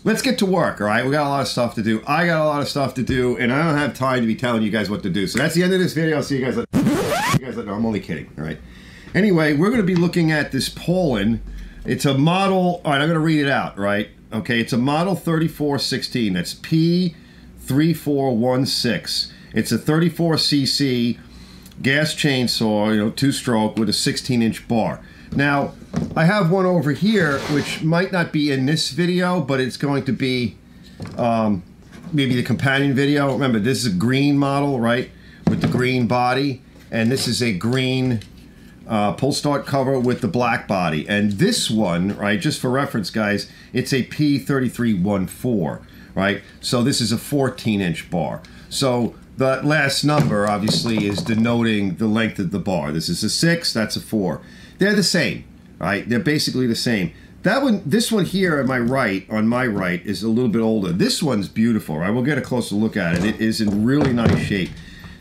Let's get to work, all right? We got a lot of stuff to do. I got a lot of stuff to do, and I don't have time to be telling you guys what to do. So that's the end of this video. I'll see you guys later. No, I'm only kidding, all right? Anyway, we're going to be looking at this Poulan. It's a model, all right, I'm going to read it out, right? Okay, it's a model 3416. That's P3416. It's a 34cc gas chainsaw, you know, 2-stroke with a 16-inch bar. Now, I have one over here, which might not be in this video, but it's going to be maybe the companion video. Remember, this is a green model, right, with the green body, and this is a green pull start cover with the black body. And this one, right, just for reference, guys, it's a P3314, right? So this is a 14-inch bar. So the last number, obviously, is denoting the length of the bar. This is a 6, that's a 4. They're the same, right? They're basically the same. That one, this one here on my right, is a little bit older. This one's beautiful, right? We'll get a closer look at it. It is in really nice shape.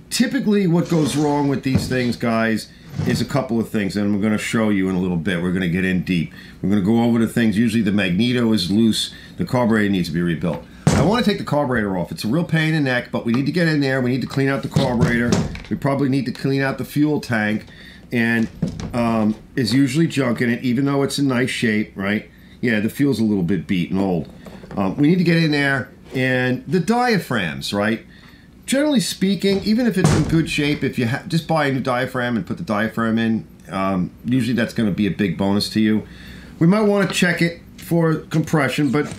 Typically, what goes wrong with these things, guys, is a couple of things, and I'm going to show you in a little bit. We're going to get in deep. We're going to go over the things. Usually the magneto is loose. The carburetor needs to be rebuilt. I want to take the carburetor off. It's a real pain in the neck, but we need to get in there. We need to clean out the carburetor. We probably need to clean out the fuel tank. And is usually junk in it, even though it's in nice shape, right? Yeah, the fuel's a little bit beat and old. We need to get in there, and the diaphragms, right? Generally speaking, even if it's in good shape, if you just buy a new diaphragm and put the diaphragm in, usually that's going to be a big bonus to you. We might want to check it for compression, but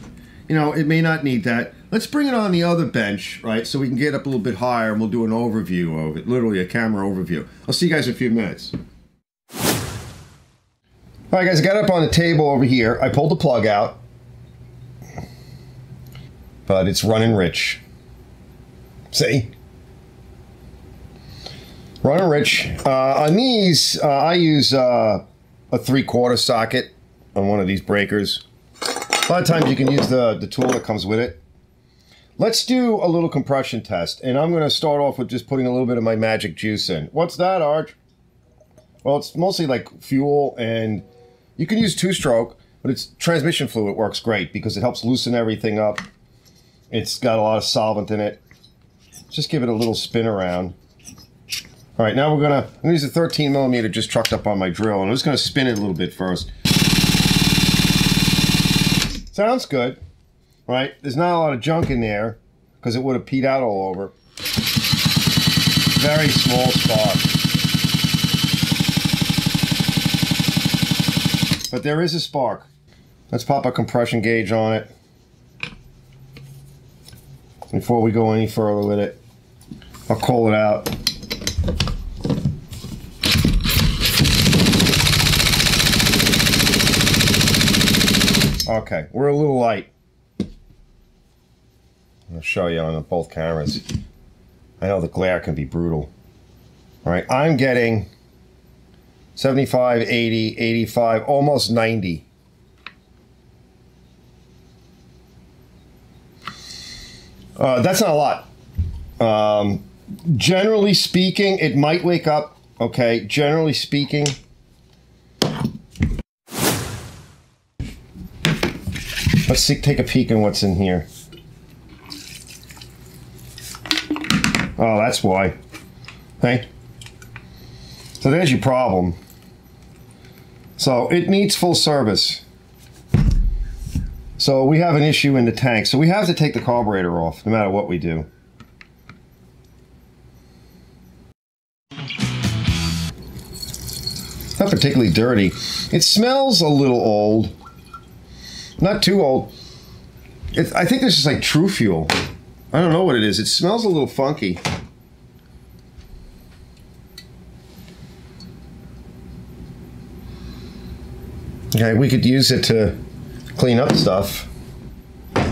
you know, it may not need that. Let's bring it on the other bench, right, so we can get up a little bit higher, and we'll do an overview of it, literally a camera overview. I'll see you guys in a few minutes. All right, guys, I got up on the table over here. I pulled the plug out, but it's running rich. See? Running rich. On these, I use a 3/4 socket on one of these breakers. A lot of times you can use the tool that comes with it. Let's do a little compression test, and I'm going to start off with just putting a little bit of my magic juice in. What's that, Arch? Well, it's mostly like fuel, and you can use 2-stroke, but it's transmission fluid works great because it helps loosen everything up. It's got a lot of solvent in it. Just give it a little spin around. All right, now I'm gonna use a 13mm just trucked up on my drill, and I'm just gonna spin it a little bit first. Sounds good, right? There's not a lot of junk in there because it would have peed out all over. Very small spark. But there is a spark. Let's pop a compression gauge on it before we go any further with it. I'll call it out. Okay, we're a little light. I'll show you on both cameras. I know the glare can be brutal. All right, I'm getting 75, 80, 85, almost 90. That's not a lot. Generally speaking, it might wake up. Okay, generally speaking. Let's see, take a peek in what's in here. Oh, that's why. Hey. So there's your problem. So it needs full service. So we have an issue in the tank. So we have to take the carburetor off, no matter what we do. It's not particularly dirty. It smells a little old. Not too old. I think this is like True Fuel. I don't know what it is. It smells a little funky. Okay, we could use it to clean up stuff.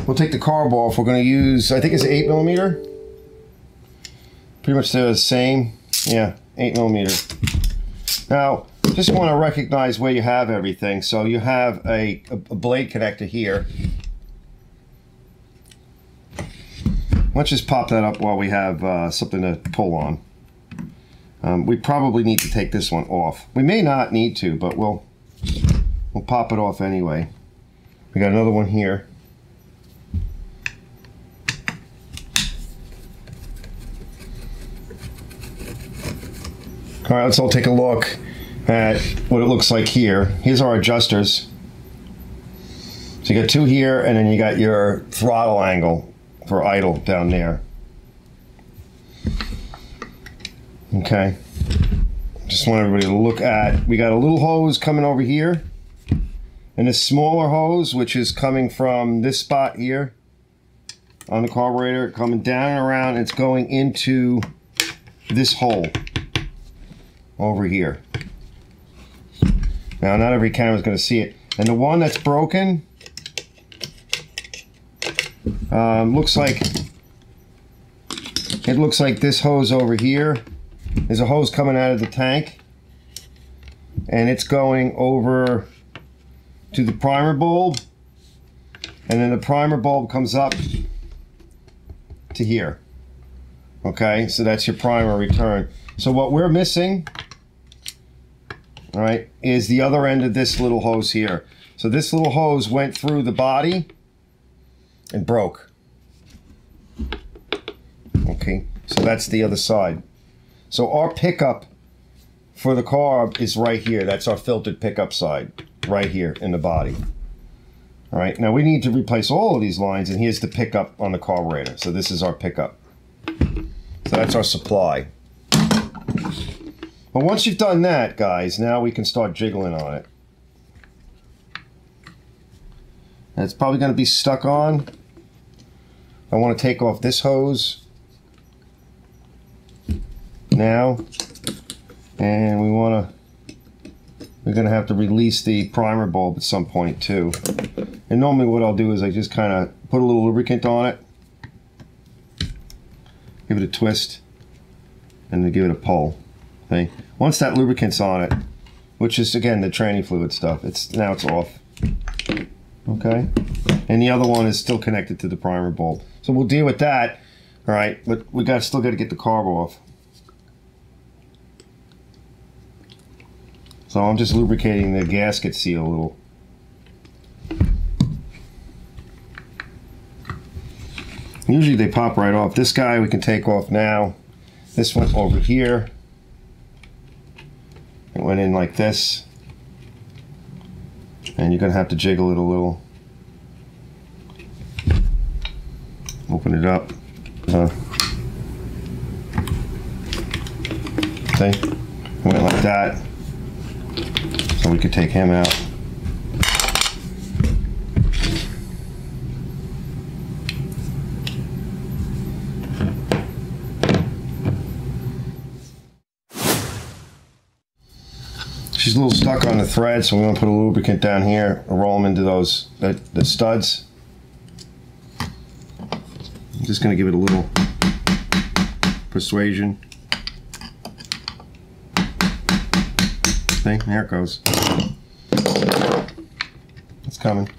We'll take the carb off. We're going to use, I think it's 8mm. Pretty much they're the same. Yeah, 8mm. Now, just want to recognize where you have everything. So you have a blade connector here. Let's just pop that up while we have something to pull on. We probably need to take this one off. We may not need to, but we'll pop it off anyway. We got another one here. All right, let's all take a look at what it looks like here. Here's our adjusters. So you got two here, and then you got your throttle angle for idle down there. Okay. Just want everybody to look at, we got a little hose coming over here, and a smaller hose, which is coming from this spot here on the carburetor, coming down and around, and it's going into this hole over here. Now, not every camera is going to see it. And the one that's broken looks like this hose over here. There's a hose coming out of the tank, and it's going over to the primer bulb, and then the primer bulb comes up to here. Okay, so that's your primer return. So what we're missing, all right, is the other end of this little hose here. So this little hose went through the body and broke. Okay, so that's the other side. So our pickup for the carb is right here. That's our filtered pickup side, right here in the body. All right, now we need to replace all of these lines, and here's the pickup on the carburetor. So this is our pickup. So that's our supply. But once you've done that, guys, now we can start jiggling on it. And it's probably going to be stuck on. I want to take off this hose now, and we're going to have to release the primer bulb at some point too. And normally what I'll do is I just kind of put a little lubricant on it, give it a twist, and then give it a pull. Okay. Once that lubricant's on it, which is again the tranny fluid stuff, now it's off. Okay, and the other one is still connected to the primer bulb. So we'll deal with that. All right, but we still got to get the carb off. So I'm just lubricating the gasket seal a little. Usually they pop right off. This guy we can take off now. This went over here. It went in like this. And you're going to have to jiggle it a little. Open it up. Okay. Went like that. So we could take him out. She's a little stuck on the thread, so we're going to put a lubricant down here and roll them into those the studs. I'm just going to give it a little persuasion. Okay, there it goes. It's coming.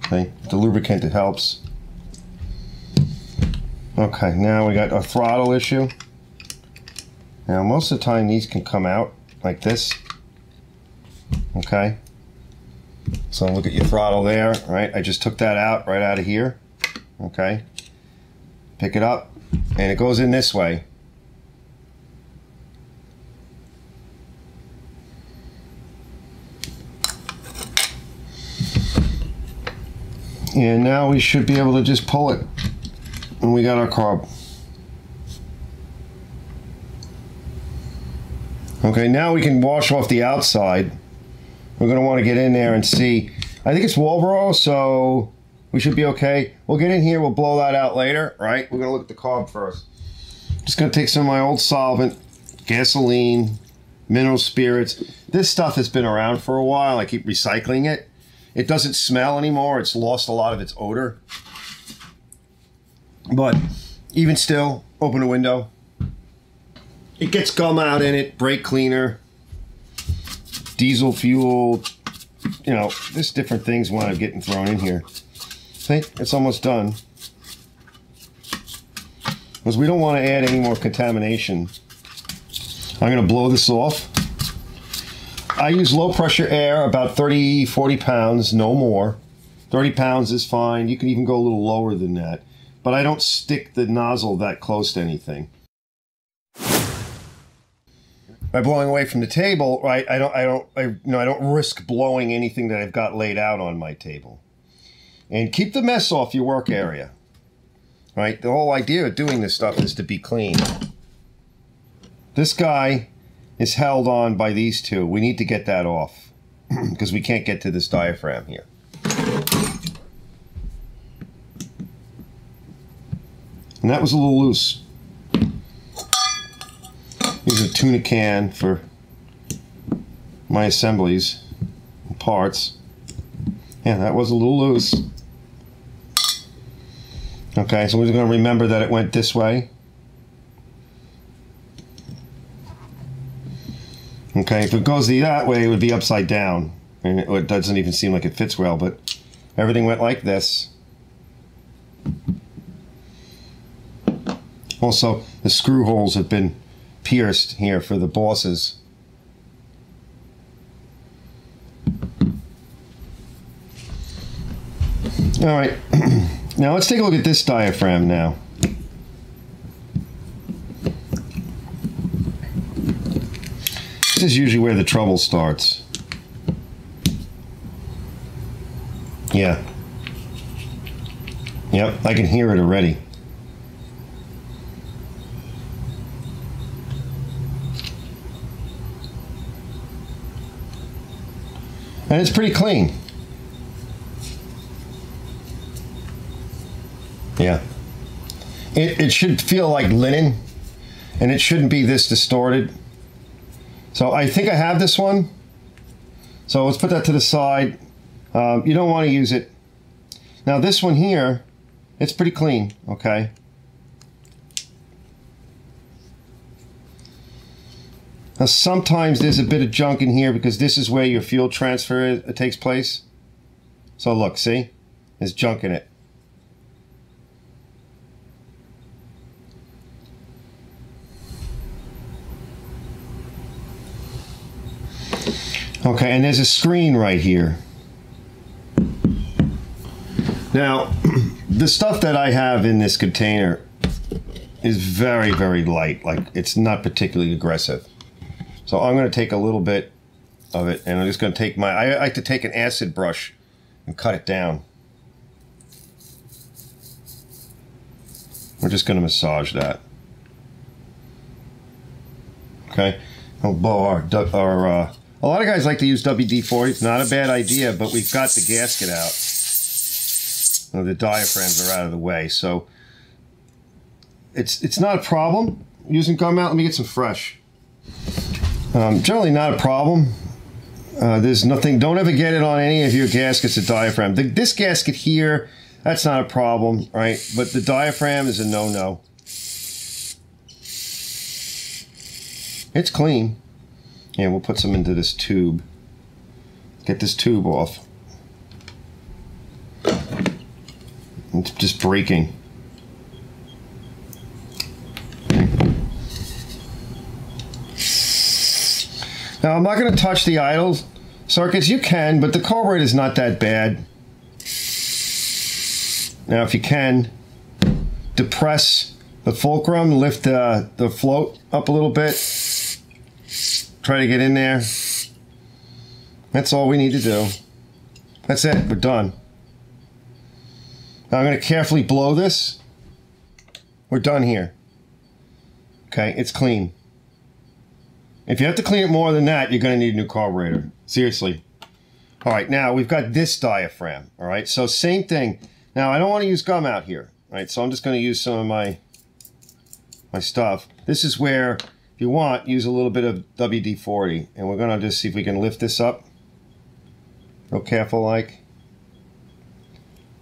Okay, the lubricant, it helps. Okay, now we got our throttle issue. Now most of the time these can come out like this. Okay, so look at your throttle there, right? I just took that out right out of here. Okay, pick it up, and it goes in this way. And now we should be able to just pull it, and we got our carb. Okay, now we can wash off the outside. We're going to want to get in there and see. I think it's Walbro, so we should be okay. We'll get in here, we'll blow that out later, right? We're going to look at the carb first. Just going to take some of my old solvent, gasoline, mineral spirits. This stuff has been around for a while. I keep recycling it. It doesn't smell anymore. It's lost a lot of its odor. But even still, open the window. It gets gum out in it, brake cleaner, diesel fuel, you know, there's different things wind up getting thrown in here. See, it's almost done. Because we don't want to add any more contamination. I'm going to blow this off. I use low pressure air, about 30, 40 pounds, no more. 30 pounds is fine. You can even go a little lower than that. But I don't stick the nozzle that close to anything. By blowing away from the table, right, I don't risk blowing anything that I've got laid out on my table. And keep the mess off your work area. Right? The whole idea of doing this stuff is to be clean. This guy is held on by these two. We need to get that off because we can't get to this diaphragm here. And that was a little loose. Use a tuna can for my assemblies and parts. Yeah, that was a little loose. Okay, so we're just going to remember that it went this way. Okay, if it goes that way, it would be upside down. And it doesn't even seem like it fits well, but everything went like this. Also, the screw holes have been pierced here for the bosses. All right, now let's take a look at this diaphragm now. This is usually where the trouble starts. Yeah. Yep, I can hear it already. And it's pretty clean. Yeah. It should feel like linen, and it shouldn't be this distorted. So I think I have this one. So let's put that to the side. You don't want to use it. Now this one here, it's pretty clean, okay? Now sometimes there's a bit of junk in here because this is where your fuel transfer takes place. So look, see? There's junk in it. Okay, and there's a screen right here. Now, the stuff that I have in this container is very, very light. Like, it's not particularly aggressive. So I'm going to take a little bit of it, and I'm just going to take my... I like to take an acid brush and cut it down. We're just going to massage that. Okay? I'll blow our a lot of guys like to use WD-40. It's not a bad idea, but we've got the gasket out. Well, the diaphragms are out of the way, so it's not a problem. Using gum out, let me get some fresh. Generally not a problem. There's nothing, don't ever get it on any of your gaskets or diaphragm. This gasket here, that's not a problem, right? But the diaphragm is a no-no. It's clean. Yeah, we'll put some into this tube. Get this tube off. It's just breaking. Now, I'm not going to touch the idle circuits. You can, but the carburetor is not that bad. Now, if you can, depress the fulcrum, lift the float up a little bit. Try to get in there. That's all we need to do. That's it. We're done. Now I'm going to carefully blow this. We're done here. Okay, it's clean. If you have to clean it more than that, you're going to need a new carburetor. Seriously. All right, now we've got this diaphragm. All right, so same thing. Now I don't want to use gum out here. All right, so I'm just going to use some of my stuff. This is where, if you want, use a little bit of WD-40, and we're going to just see if we can lift this up. Real careful, like.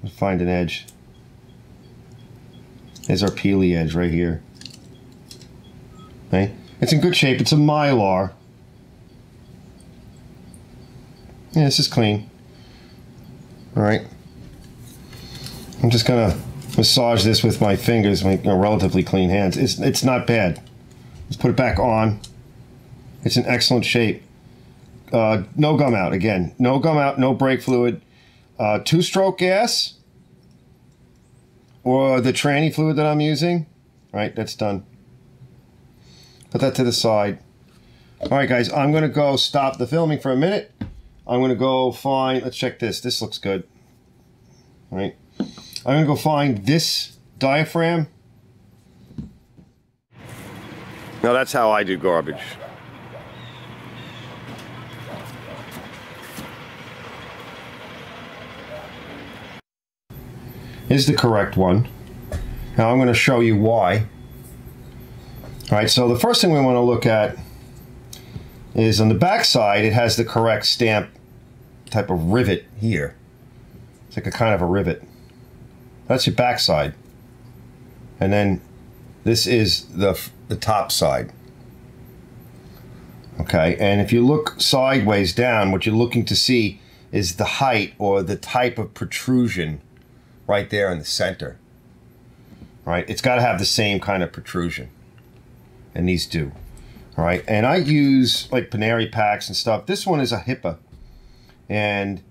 Let's find an edge. There's our peely edge right here. Okay, it's in good shape. It's a Mylar. Yeah, this is clean. All right. I'm just gonna massage this with my fingers, my relatively clean hands. It's not bad. Let's put it back on. It's in excellent shape. No gum out, again. No gum out, no brake fluid. Two-stroke gas, or the tranny fluid that I'm using. All right, that's done. Put that to the side. All right, guys, I'm going to go stop the filming for a minute. I'm going to go find, let's check this. This looks good. All right. I'm going to go find this diaphragm. Now, that's how I do garbage. Is the correct one. Now I'm going to show you why. All right, so the first thing we want to look at is on the back side, it has the correct stamp type of rivet here. It's like a kind of a rivet. That's your back side. And then this is the top side. Okay, and if you look sideways down, what you're looking to see is the height or the type of protrusion right there in the center. Right, it's got to have the same kind of protrusion, and these do. All right, and I use like Paneri packs and stuff. This one is a HIPA, and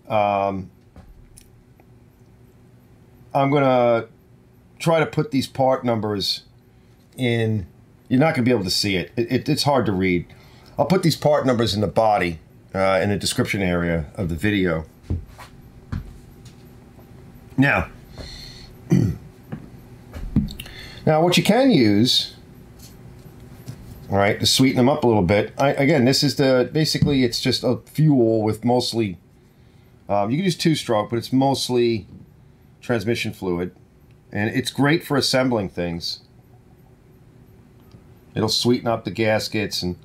I'm gonna try to put these part numbers in. You're not gonna be able to see it. It's hard to read. I'll put these part numbers in the body, in the description area of the video. Now, now what you can use, all right, to sweeten them up a little bit. Again, this is basically it's just a fuel with mostly, you can use two-stroke, but it's mostly transmission fluid, and it's great for assembling things. It'll sweeten up the gaskets and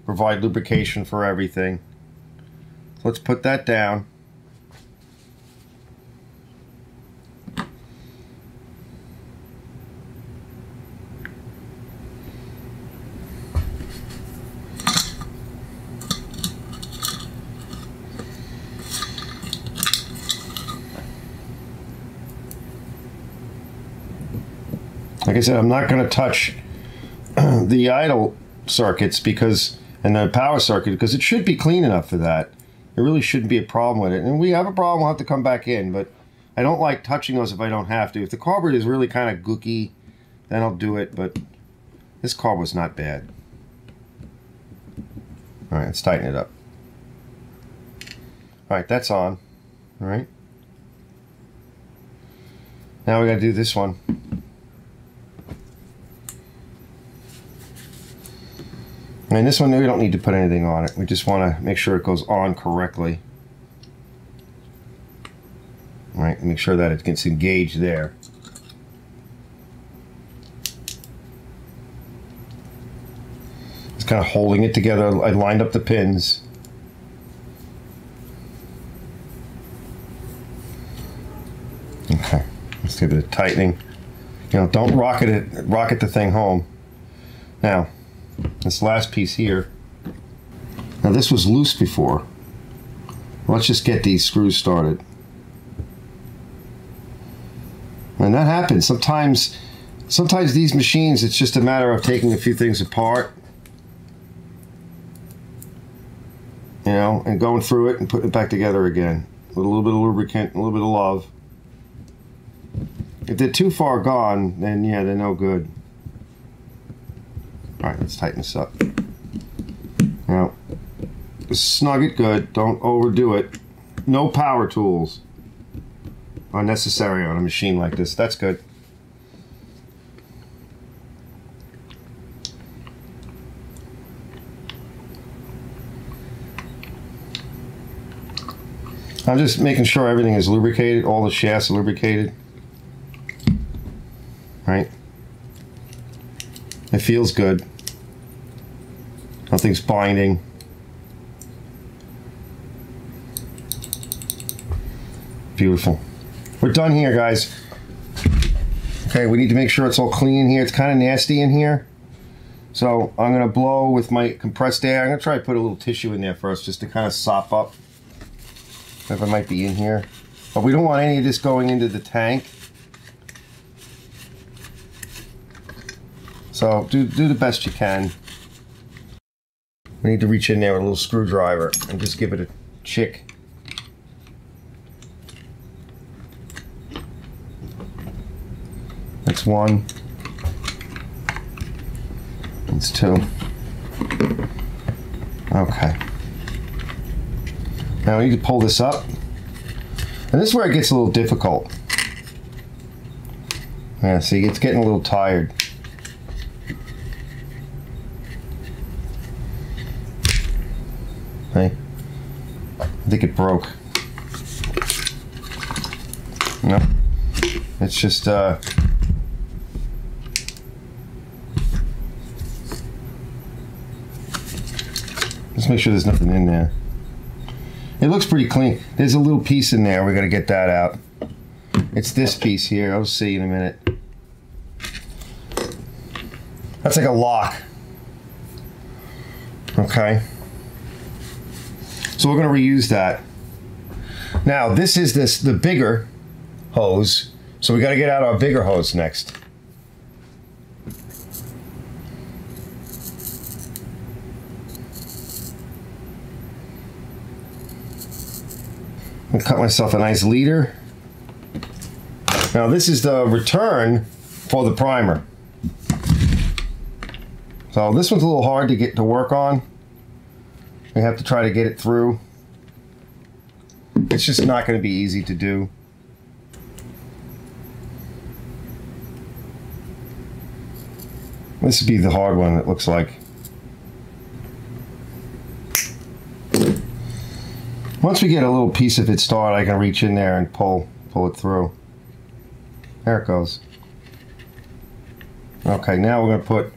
provide lubrication for everything. So let's put that down. Like I said, I'm not going to touch the idle circuits and the power circuit because it should be clean enough for that. There really shouldn't be a problem with it. And we have a problem, we'll have to come back in, but I don't like touching those if I don't have to. If the carburetor is really kind of gooky, then I'll do it, but this carb was not bad. All right, let's tighten it up. All right, that's on. All right. Now we got to do this one. And this one, we don't need to put anything on it. We just want to make sure it goes on correctly. All right, make sure that it gets engaged there. Just kind of holding it together. I lined up the pins. Okay, let's give it a tightening. You know, don't rocket the thing home. Now, this last piece here. Now this was loose before. Let's just get these screws started. And that happens. Sometimes these machines, it's just a matter of taking a few things apart. You know, and going through it and putting it back together again. With a little bit of lubricant, a little bit of love. If they're too far gone, then yeah, they're no good. All right, let's tighten this up. Now, snug it good. Don't overdo it. No power tools are necessary on a machine like this. That's good. I'm just making sure everything is lubricated. All the shafts are lubricated. All right. It feels good. Nothing's binding. Beautiful. We're done here, guys. Okay, we need to make sure it's all clean in here. It's kind of nasty in here. So I'm going to blow with my compressed air. I'm going to try to put a little tissue in there first just to kind of sop up whatever might be in here. But we don't want any of this going into the tank. So do the best you can. We need to reach in there with a little screwdriver and just give it a chick. That's one. That's two. Okay. Now we need to pull this up. And this is where it gets a little difficult. Yeah, see, it's getting a little tired. Hey, I think it broke. No, it's just let's make sure there's nothing in there. It looks pretty clean. There's a little piece in there. We got to get that out. It's this piece here. I'll see in a minute. That's like a lock. Okay. So we're going to reuse that. Now this is the bigger hose. So we got to get out our bigger hose next. I'll cut myself a nice leader. Now this is the return for the primer. So this one's a little hard to get to work on. We have to try to get it through. It's just not going to be easy to do. This would be the hard one, it looks like. Once we get a little piece of it started, I can reach in there and pull it through. There it goes. Okay, now we're going to put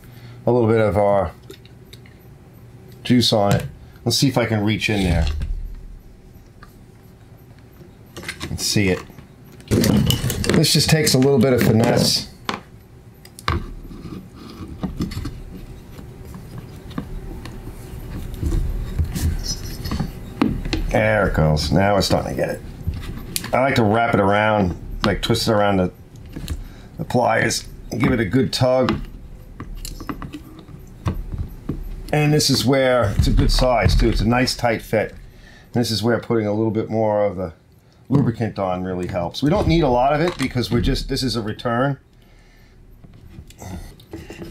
a little bit of our juice on it. Let's see if I can reach in there and see it. This just takes a little bit of finesse. There it goes. Now we're starting to get it. I like to wrap it around, like twist it around the pliers and give it a good tug. And this is where it's a good size too. It's a nice tight fit. And this is where putting a little bit more of the lubricant on really helps. We don't need a lot of it because this is a return.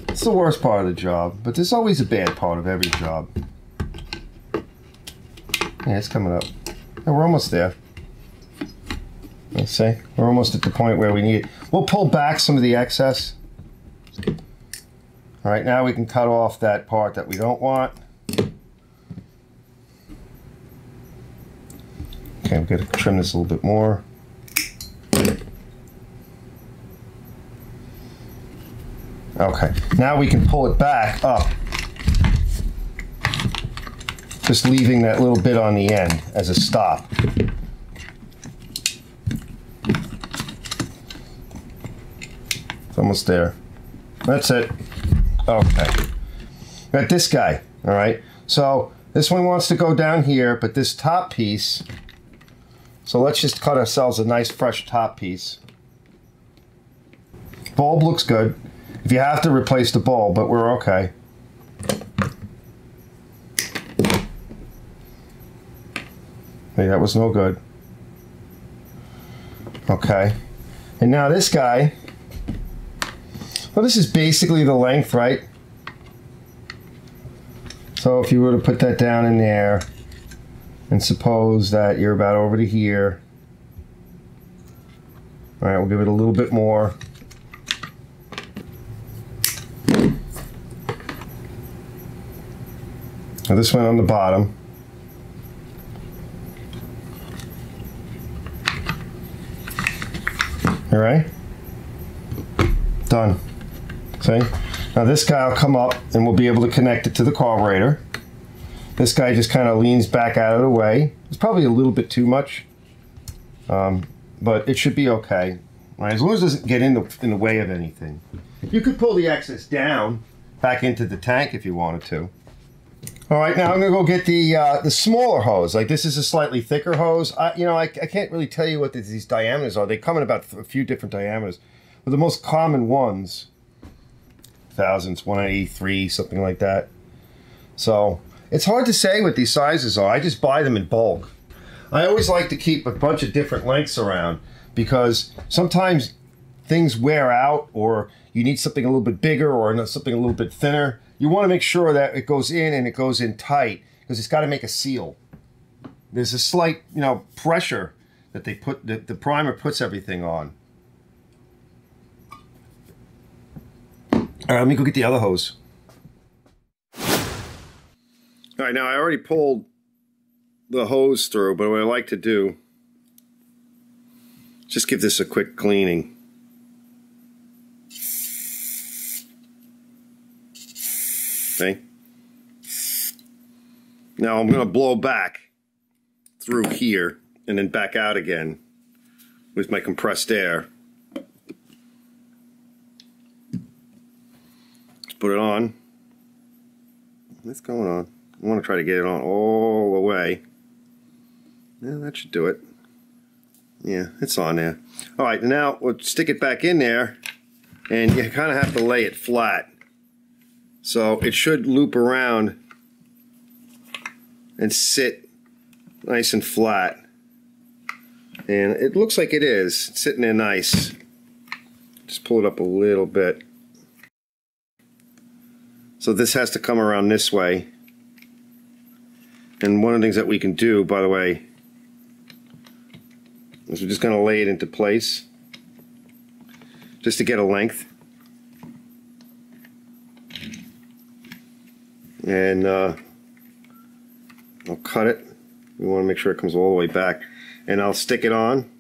It's the worst part of the job, but there's always a bad part of every job. Yeah, it's coming up. And we're almost there. Let's see. We're almost at the point where we need it. We'll pull back some of the excess. All right, now we can cut off that part that we don't want. Okay, I'm going to trim this a little bit more. Okay, now we can pull it back up. Just leaving that little bit on the end as a stop. It's almost there. That's it. Okay. Got this guy, all right? So this one wants to go down here, but this top piece, so let's just cut ourselves a nice fresh top piece. Bulb looks good. If you have to replace the bulb, but we're okay. Hey, that was no good. Okay. And now this guy, well, this is basically the length, right? So if you were to put that down in there, and suppose that you're about over to here. All right, we'll give it a little bit more. Now this one on the bottom. All right, done. See? Now this guy will come up and we'll be able to connect it to the carburetor. This guy just kind of leans back out of the way. It's probably a little bit too much, but it should be okay. All right, as long as it doesn't get in the way of anything. You could pull the excess down back into the tank if you wanted to. All right, now I'm gonna go get the smaller hose. Like this is a slightly thicker hose. I can't really tell you what these diameters are. They come in about a few different diameters. But the most common ones, thousandths, 183, something like that. So It's hard to say what these sizes are. I just buy them in bulk. I always like to keep a bunch of different lengths around because sometimes things wear out or you need something a little bit bigger or something a little bit thinner. You want to make sure that it goes in and it goes in tight because it's got to make a seal. There's a slight, you know, pressure that they put, the primer puts everything on. All right, let me go get the other hose. All right, now I already pulled the hose through, but what I like to do, just give this a quick cleaning. Okay. Now I'm going to blow back through here and then back out again with my compressed air. Let's put it on. What's going on? I want to try to get it on all the way. Yeah, that should do it. Yeah, it's on there. All right, now we'll stick it back in there, and you kind of have to lay it flat. So it should loop around and sit nice and flat. And it looks like it is. It's sitting there nice. Just pull it up a little bit. So this has to come around this way. And one of the things that we can do, by the way, is we're just going to lay it into place just to get a length. And I'll cut it. We want to make sure it comes all the way back. And I'll stick it on.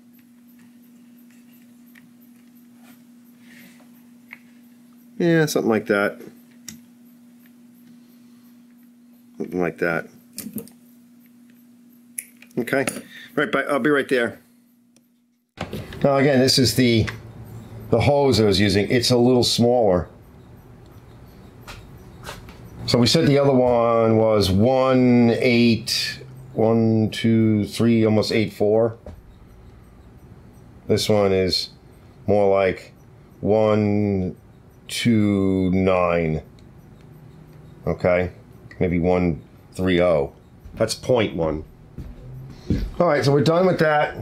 Yeah, something like that. Something like that. Okay. Right, I'll be right there. Now again, this is the hose I was using. It's a little smaller. So we said the other one was 1.8, 1, 2, 3, almost 8.4. This one is more like 1.29. Okay, maybe 1.30. That's 0.1. All right, so we're done with that.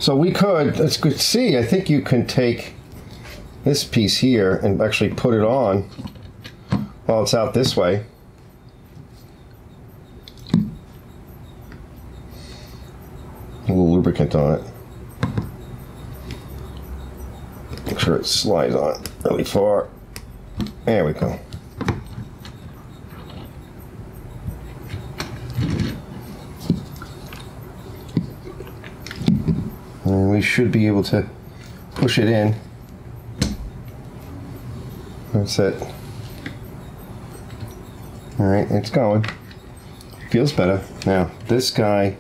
So we could, let's see, I think you can take this piece here and actually put it on while it's out this way. A little lubricant on it. Make sure it slides on really far. There we go. And we should be able to push it in. That's it. All right, it's going. Feels better. Now, this guy,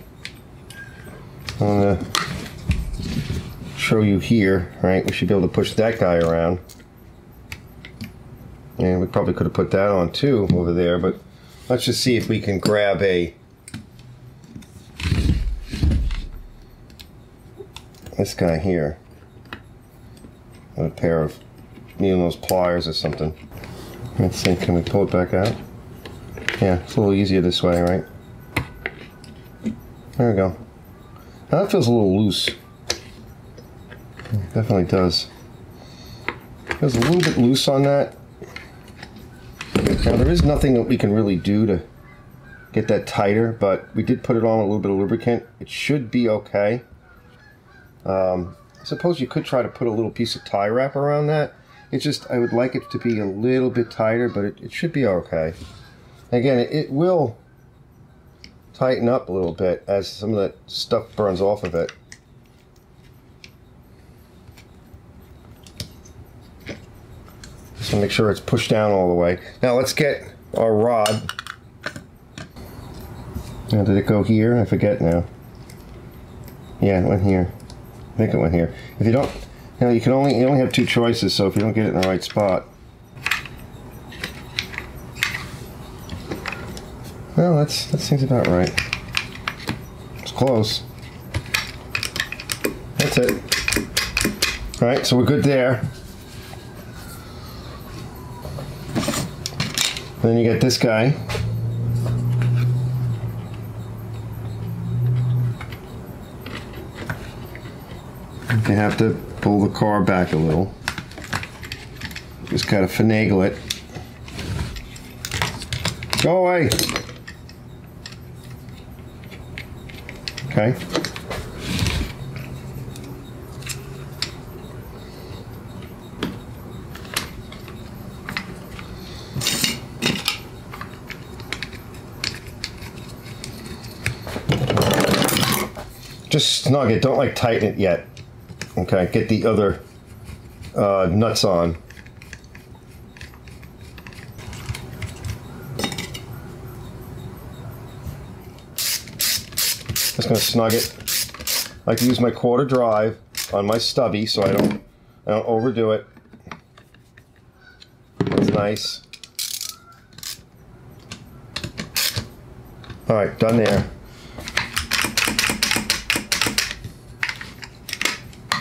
I'm gonna show you here, right? We should be able to push that guy around. And we probably could have put that on too over there, but let's just see if we can grab this guy here with a pair of needle-nose pliers or something. Let's see, can we pull it back out? Yeah, it's a little easier this way, right? There we go. Now that feels a little loose. It definitely does. Feels a little bit loose on that. Now there is nothing that we can really do to get that tighter, but we did put it on a little bit of lubricant. It should be okay. I suppose you could try to put a little piece of tie wrap around that. It's just, I would like it to be a little bit tighter, but it should be okay. Again, it will tighten up a little bit as some of that stuff burns off of it. Just to make sure it's pushed down all the way. Now let's get our rod. Now did it go here? I forget now. Yeah, it went here. I think it went here. If you don't, you know, you only have two choices, so if you don't get it in the right spot. Well, that seems about right. It's close. That's it. All right, so we're good there. Then you get this guy. You have to pull the car back a little. Just kind of finagle it. Go away. Okay. Just snug it. Don't like tighten it yet. Okay. Get the other nuts on. Just gonna snug it. I like to use my quarter drive on my stubby so I don't overdo it. That's nice. All right, done there.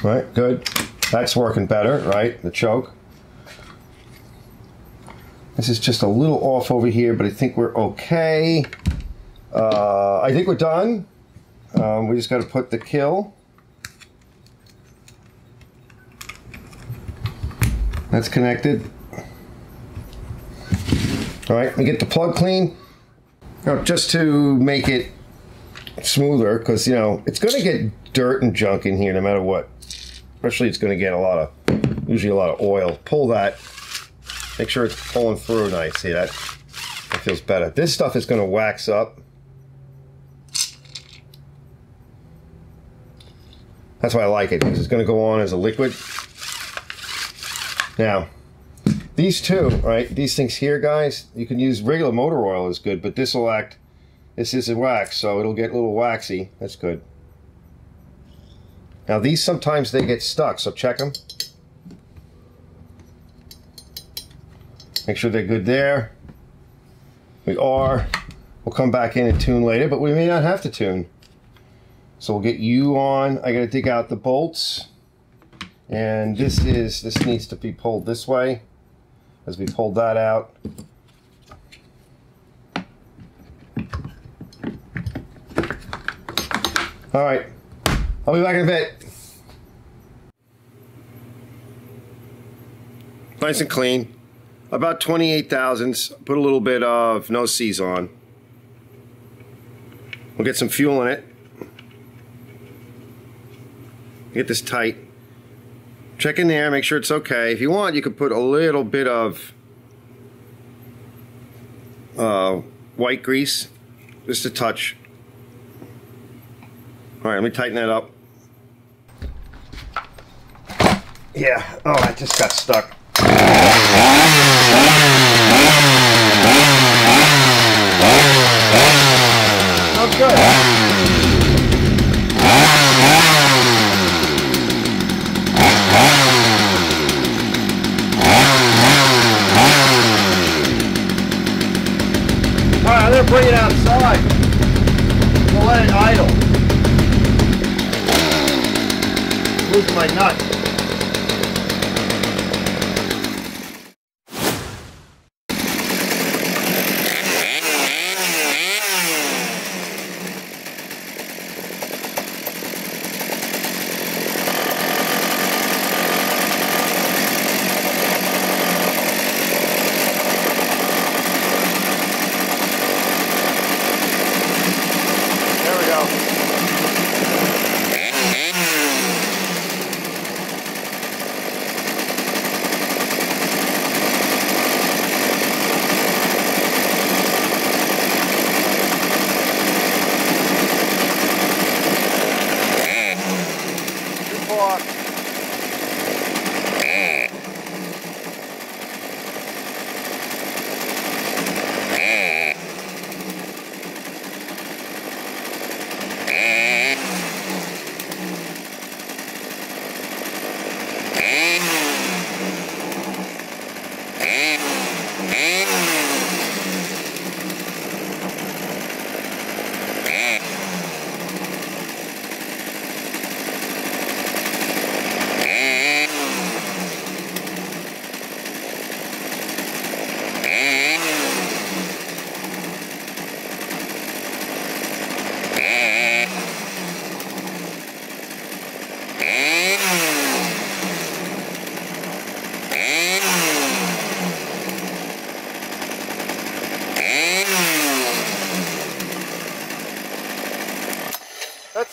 All right, good. That's working better, right? The choke. This is just a little off over here, but I think we're okay. I think we're done. We just got to put the kill. That's connected. All right, we get the plug clean. Now, just to make it smoother, because, you know, it's going to get dirt and junk in here no matter what. Especially it's going to get usually a lot of oil. Pull that. Make sure it's pulling through nice. See that? That feels better. This stuff is going to wax up. That's why I like it, because it's going to go on as a liquid. Now, these two, right, these things here, guys, you can use regular motor oil is good, but this is a wax, so it'll get a little waxy. That's good. Now, these sometimes they get stuck, so check them. Make sure they're good there. We are. We'll come back in and tune later, but we may not have to tune. So we'll get you on. I gotta dig out the bolts. And this needs to be pulled this way as we pulled that out. All right, I'll be back in a bit. Nice and clean. About 28 thousandths. Put a little bit of no seas on. We'll get some fuel in it. Get this tight. Check in there, make sure it's okay. If you want, you could put a little bit of white grease, just a touch. All right, let me tighten that up. Yeah, oh, I just got stuck. Oh, good. Alright, I'm going to bring it outside. We'll let it idle. Lose my nut.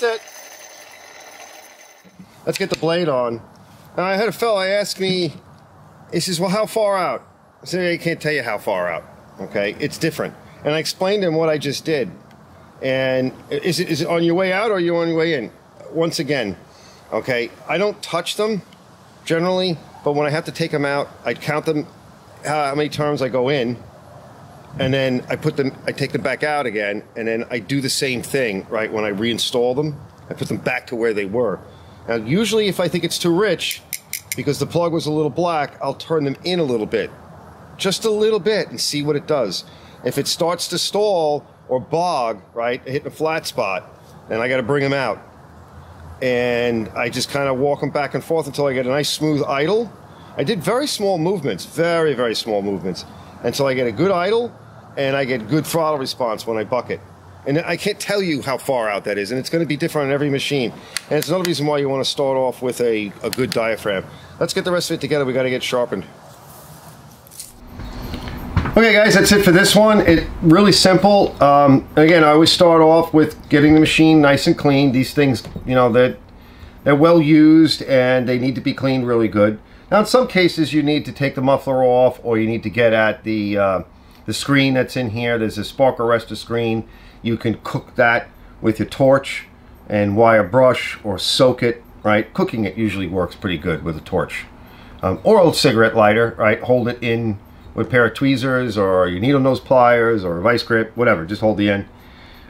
That's it. Let's get the blade on. Now, I had a fella ask me, he says, well, how far out? I said, I can't tell you how far out. Okay, it's different. And I explained to him what I just did. And is it on your way out or are you on your way in? Once again, okay, I don't touch them generally, but when I have to take them out, I count them, how many times I go in, and then I take them back out again, and then I do the same thing, right? When I reinstall them, I put them back to where they were. Now, usually if I think it's too rich, because the plug was a little black, I'll turn them in a little bit. Just a little bit, and see what it does. If it starts to stall or bog, right, hitting a flat spot, then I got to bring them out. And I just kind of walk them back and forth until I get a nice smooth idle. I did very small movements, very, very small movements, until I get a good idle and I get good throttle response when I buck it. And I can't tell you how far out that is, and it's going to be different on every machine. And it's another reason why you want to start off with a good diaphragm. Let's get the rest of it together. We got to get sharpened. Okay, guys, that's it for this one. It's really simple. Again, I always start off with getting the machine nice and clean. These things, you know, they're well used and they need to be cleaned really good. Now, in some cases, you need to take the muffler off, or you need to get at the screen that's in here. There's a spark arrestor screen. You can cook that with your torch and wire brush, or soak it, right? Cooking it usually works pretty good with a torch. Or a cigarette lighter, right? Hold it in with a pair of tweezers, or your needle nose pliers, or a vice grip, whatever. Just hold the end.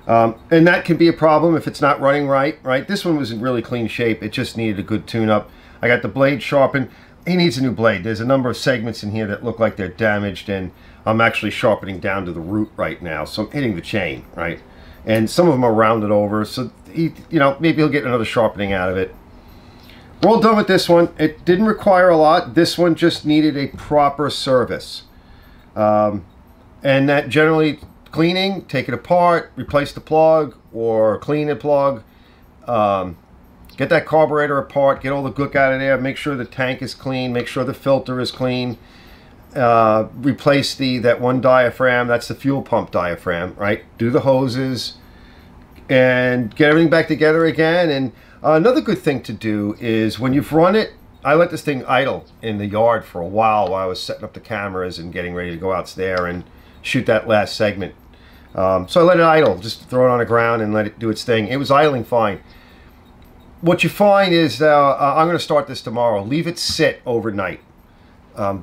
And that can be a problem if it's not running right, right? This one was in really clean shape. It just needed a good tune-up. I got the blade sharpened. He needs a new blade. There's a number of segments in here that look like they're damaged, and I'm actually sharpening down to the root right now. So I'm hitting the chain, right? And some of them are rounded over, so he, you know, maybe he'll get another sharpening out of it. We're all done with this one. It didn't require a lot. This one just needed a proper service. And that generally, cleaning, take it apart, replace the plug, or clean the plug. Get that carburetor apart, get all the gook out of there, make sure the tank is clean, make sure the filter is clean. Replace that one diaphragm, that's the fuel pump diaphragm, right? Do the hoses and get everything back together again. And another good thing to do is when you've run it, I let this thing idle in the yard for a while I was setting up the cameras and getting ready to go out there and shoot that last segment. So I let it idle, just throw it on the ground and let it do its thing. It was idling fine. What you find is, I'm going to start this tomorrow, leave it sit overnight.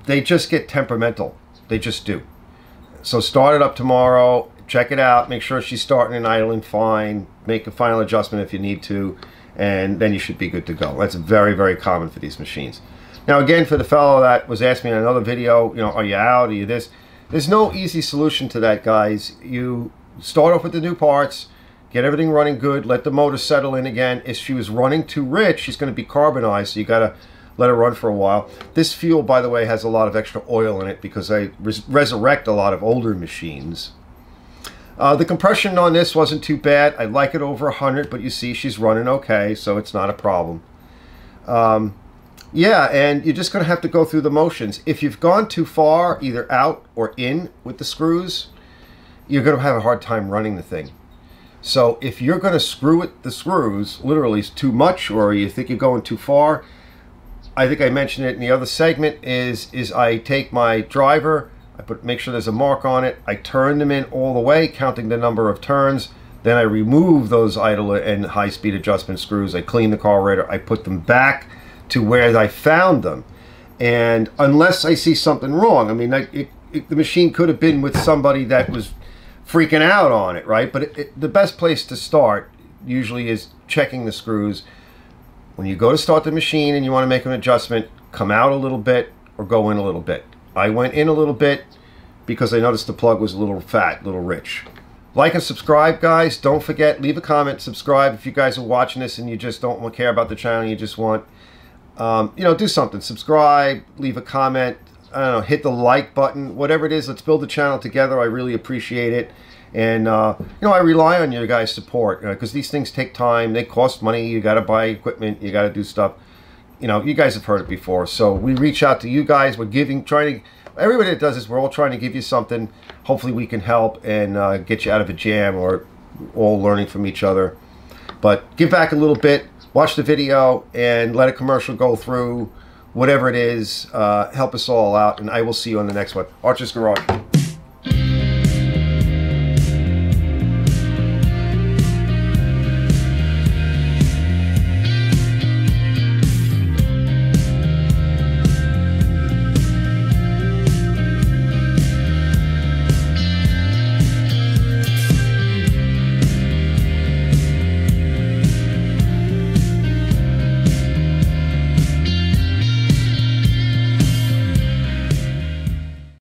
They just get temperamental. They just do. So start it up tomorrow, check it out, make sure she's starting and idling fine, make a final adjustment if you need to, and then you should be good to go. That's very, very common for these machines. Now again, for the fellow that was asking me in another video, you know, are you out, are you this? There's no easy solution to that, guys. You start off with the new parts, get everything running good, let the motor settle in again. If she was running too rich, she's going to be carbonized, so you got to let her run for a while. This fuel, by the way, has a lot of extra oil in it because I resurrect a lot of older machines. The compression on this wasn't too bad. I like it over 100, but you see she's running okay, so it's not a problem. Yeah, and you're just going to have to go through the motions. If you've gone too far, either out or in with the screws, you're going to have a hard time running the thing. So if you're going to screw it, the screws, literally too much, or you think you're going too far, I think I mentioned it in the other segment, is I take my driver, make sure there's a mark on it, I turn them in all the way, counting the number of turns, then I remove those idle and high-speed adjustment screws, I clean the carburetor, I put them back to where I found them. And unless I see something wrong, I mean, the machine could have been with somebody that was freaking out on it, right? But the best place to start usually is checking the screws. When you go to start the machine and you want to make an adjustment, come out a little bit or go in a little bit. I went in a little bit because I noticed the plug was a little fat, a little rich. Like and subscribe, guys. Don't forget, leave a comment, subscribe if you guys are watching this and you just don't care about the channel, you just want, you know, do something. Subscribe, leave a comment, I don't know, hit the like button, whatever it is. Let's build the channel together. I really appreciate it. And, you know, I rely on your guys' support because these things take time. They cost money. You got to buy equipment. You got to do stuff. You know, you guys have heard it before. So we reach out to you guys. We're everybody that does this, we're all trying to give you something. Hopefully we can help and get you out of a jam, or all learning from each other. But give back a little bit, watch the video, and let a commercial go through. Whatever it is, help us all out, and I will see you on the next one. Archer's Garage.